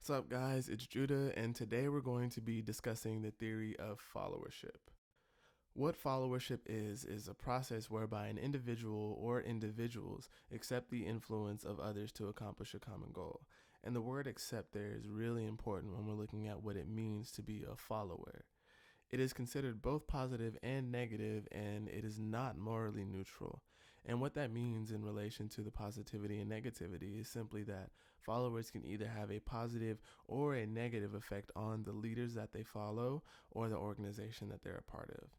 What's up, guys? It's Judah, and today we're going to be discussing the theory of followership. What followership is a process whereby an individual or individuals accept the influence of others to accomplish a common goal. And the word accept there is really important when we're looking at what it means to be a follower. It is considered both positive and negative, and it is not morally neutral. And what that means in relation to the positivity and negativity is simply that followers can either have a positive or a negative effect on the leaders that they follow or the organization that they're a part of.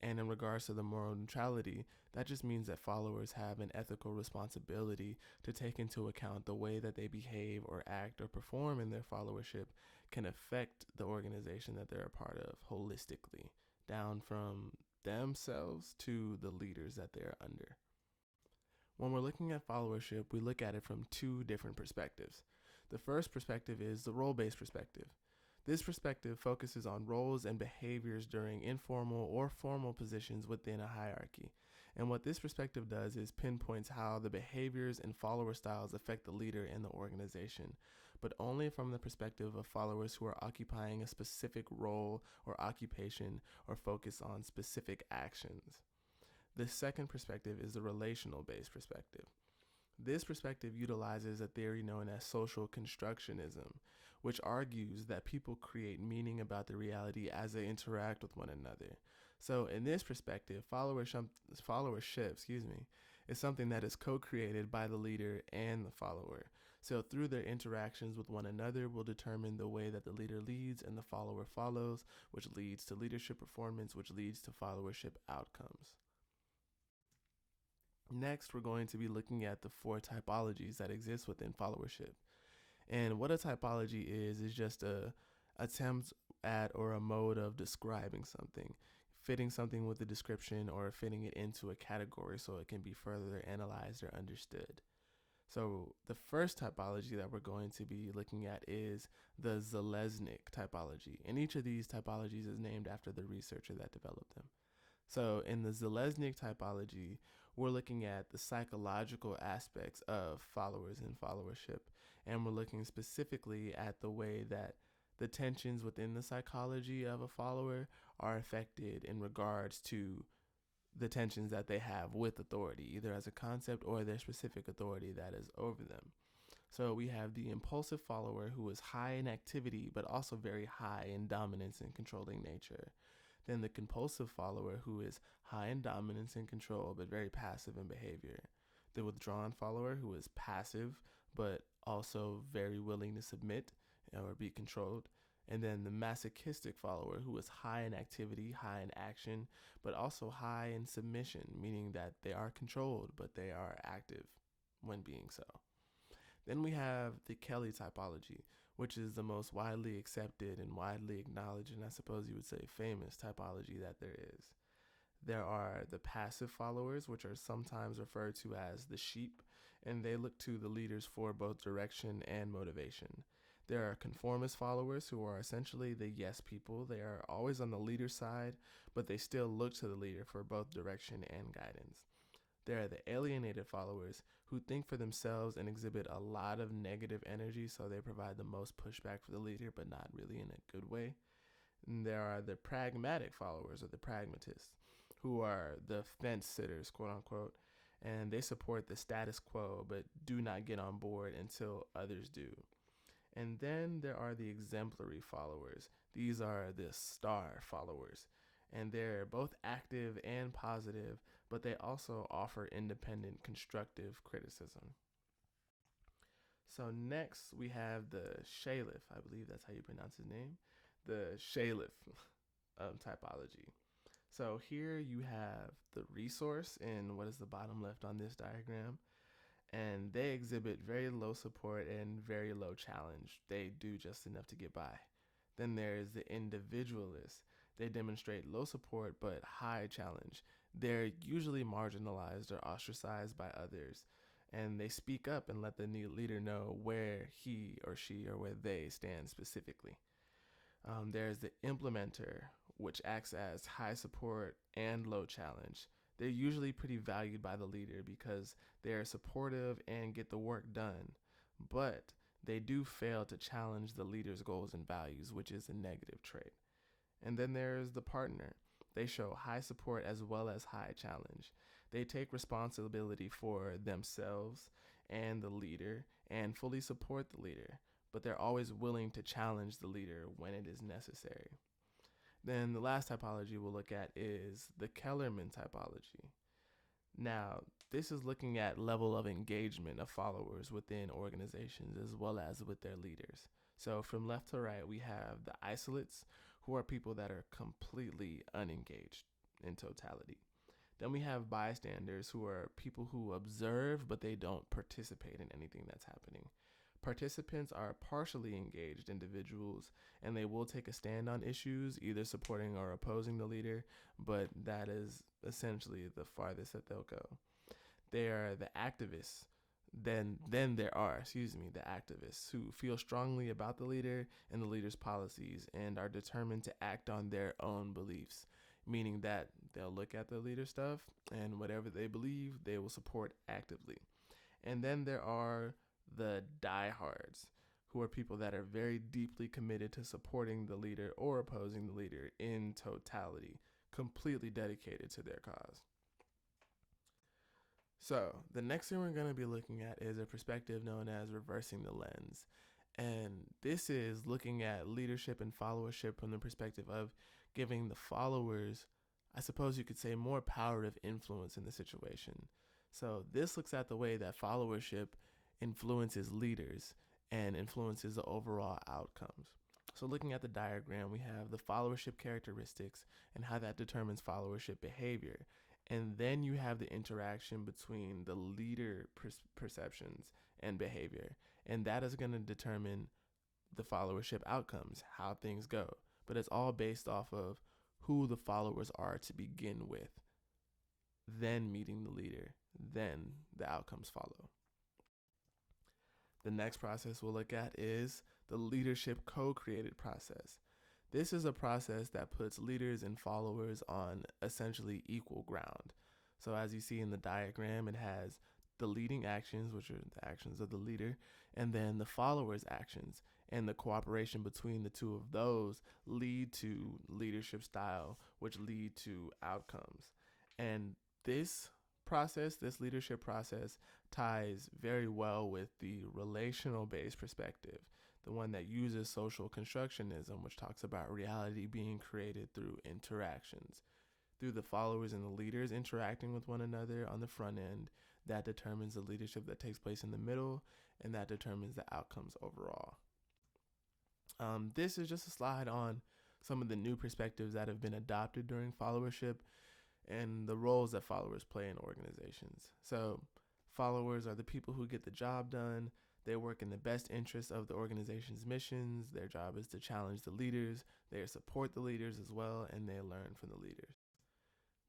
And in regards to the moral neutrality, that just means that followers have an ethical responsibility to take into account the way that they behave or act or perform in their followership can affect the organization that they're a part of holistically, down from themselves to the leaders that they're under. When we're looking at followership, we look at it from two different perspectives. The first perspective is the role-based perspective. This perspective focuses on roles and behaviors during informal or formal positions within a hierarchy. And what this perspective does is pinpoints how the behaviors and follower styles affect the leader and the organization, but only from the perspective of followers who are occupying a specific role or occupation or focus on specific actions. The second perspective is the relational based perspective. This perspective utilizes a theory known as social constructionism, which argues that people create meaning about the reality as they interact with one another. So, in this perspective, followership, is something that is co-created by the leader and the follower. So, through their interactions with one another will determine the way that the leader leads and the follower follows, which leads to leadership performance, which leads to followership outcomes. Next, we're going to be looking at the four typologies that exist within followership. And what a typology is just a attempt at or a mode of describing something, fitting something with a description or fitting it into a category so it can be further analyzed or understood. So the first typology that we're going to be looking at is the Zalesnik typology. And each of these typologies is named after the researcher that developed them. So in the Zalesnik typology, we're looking at the psychological aspects of followers and followership. And we're looking specifically at the way that the tensions within the psychology of a follower are affected in regards to the tensions that they have with authority, either as a concept or their specific authority that is over them. So we have the impulsive follower who is high in activity, but also very high in dominance and controlling nature. Then the compulsive follower who is high in dominance and control, but very passive in behavior. The withdrawn follower who is passive, but also very willing to submit or be controlled. And then the masochistic follower who is high in activity, high in action, but also high in submission, meaning that they are controlled, but they are active when being so. Then we have the Kelly typology, which is the most widely accepted and widely acknowledged, and I suppose you would say famous typology that there is. There are the passive followers, which are sometimes referred to as the sheep, and they look to the leaders for both direction and motivation. There are conformist followers who are essentially the yes people. They are always on the leader's side, but they still look to the leader for both direction and guidance. There are the alienated followers who think for themselves and exhibit a lot of negative energy, so they provide the most pushback for the leader, but not really in a good way. And there are the pragmatic followers, or the pragmatists, who are the fence sitters, quote unquote, and they support the status quo, but do not get on board until others do. And then there are the exemplary followers. These are the star followers. And they're both active and positive, but they also offer independent, constructive criticism. So next we have the Shalif, I believe that's how you pronounce his name, the Shalif typology. So here you have the resource in what is the bottom left on this diagram, and they exhibit very low support and very low challenge. They do just enough to get by. Then there's the individualist. They demonstrate low support but high challenge. They're usually marginalized or ostracized by others, and they speak up and let the leader know where he or she or where they stand specifically. There's the implementer, which acts as high support and low challenge. They're usually pretty valued by the leader because they're supportive and get the work done, but they do fail to challenge the leader's goals and values, which is a negative trait. And then there's the partner. They show high support as well as high challenge. They take responsibility for themselves and the leader and fully support the leader, but they're always willing to challenge the leader when it is necessary. Then the last typology we'll look at is the Kellerman typology. Now, this is looking at level of engagement of followers within organizations as well as with their leaders. So from left to right, we have the isolates, who are people that are completely unengaged in totality. Then we have bystanders, who are people who observe but they don't participate in anything that's happening. Participants are partially engaged individuals, and they will take a stand on issues, either supporting or opposing the leader, but that is essentially the farthest that they'll go. They are the activists. Then there are, the activists who feel strongly about the leader and the leader's policies and are determined to act on their own beliefs, meaning that they'll look at the leader's stuff and whatever they believe, they will support actively. And then there are the diehards, who are people that are very deeply committed to supporting the leader or opposing the leader in totality, completely dedicated to their cause. So the next thing we're going to be looking at is a perspective known as reversing the lens. And this is looking at leadership and followership from the perspective of giving the followers, I suppose you could say, more power of influence in the situation. So this looks at the way that followership influences leaders and influences the overall outcomes. So looking at the diagram, we have the followership characteristics and how that determines followership behavior. And then you have the interaction between the leader perceptions and behavior. And that is going to determine the followership outcomes, how things go. But it's all based off of who the followers are to begin with, then meeting the leader, then the outcomes follow. The next process we'll look at is the leadership co-created process. This is a process that puts leaders and followers on essentially equal ground. So as you see in the diagram, it has the leading actions, which are the actions of the leader, and then the followers' actions. And the cooperation between the two of those lead to leadership style, which lead to outcomes. And this process, this leadership process, ties very well with the relational-based perspective, the one that uses social constructionism, which talks about reality being created through interactions, through the followers and the leaders interacting with one another on the front end. That determines the leadership that takes place in the middle, and that determines the outcomes overall. This is just a slide on some of the new perspectives that have been adopted during followership and the roles that followers play in organizations. So followers are the people who get the job done. They work in the best interest of the organization's missions. Their job is to challenge the leaders. They support the leaders as well, and they learn from the leaders.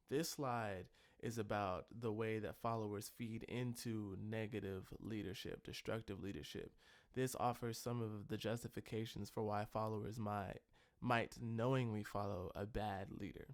This slide is about the way that followers feed into negative leadership, destructive leadership. This offers some of the justifications for why followers might knowingly follow a bad leader.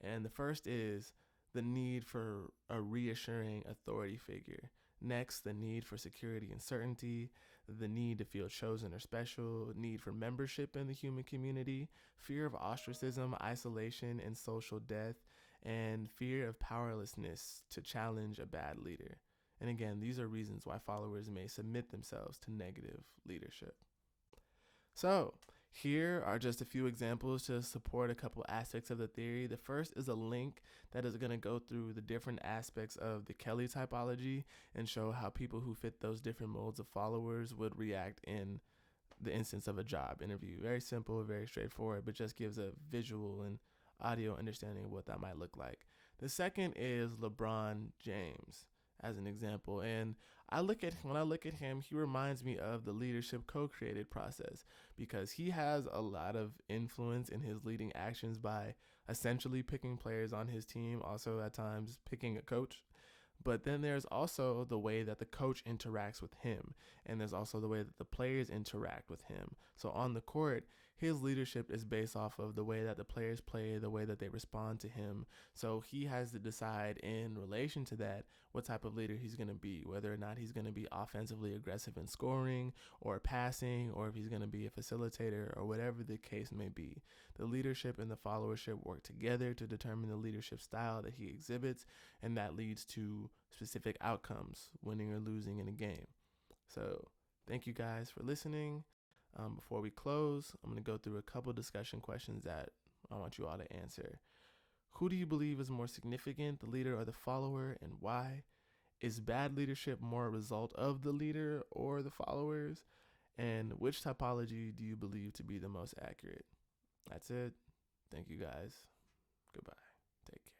And the first is the need for a reassuring authority figure. Next, the need for security and certainty, the need to feel chosen or special, need for membership in the human community, fear of ostracism, isolation, and social death, and fear of powerlessness to challenge a bad leader. And again, these are reasons why followers may submit themselves to negative leadership. So here are just a few examples to support a couple aspects of the theory. The first is a link that is going to go through the different aspects of the Kelly typology and show how people who fit those different modes of followers would react in the instance of a job interview. Very simple, very straightforward, but just gives a visual and audio understanding of what that might look like. The second is LeBron James as an example. And when I look at him, he reminds me of the leadership co-created process, because he has a lot of influence in his leading actions by essentially picking players on his team, also at times picking a coach. But then there's also the way that the coach interacts with him, and there's also the way that the players interact with him. So on the court, his leadership is based off of the way that the players play, the way that they respond to him. So he has to decide in relation to that what type of leader he's going to be, whether or not he's going to be offensively aggressive in scoring or passing, or if he's going to be a facilitator or whatever the case may be. The leadership and the followership work together to determine the leadership style that he exhibits, and that leads to specific outcomes, winning or losing in a game. So thank you guys for listening. Before we close, I'm going to go through a couple discussion questions that I want you all to answer. Who do you believe is more significant, the leader or the follower, and why? Is bad leadership more a result of the leader or the followers? And which typology do you believe to be the most accurate? That's it. Thank you guys. Goodbye. Take care.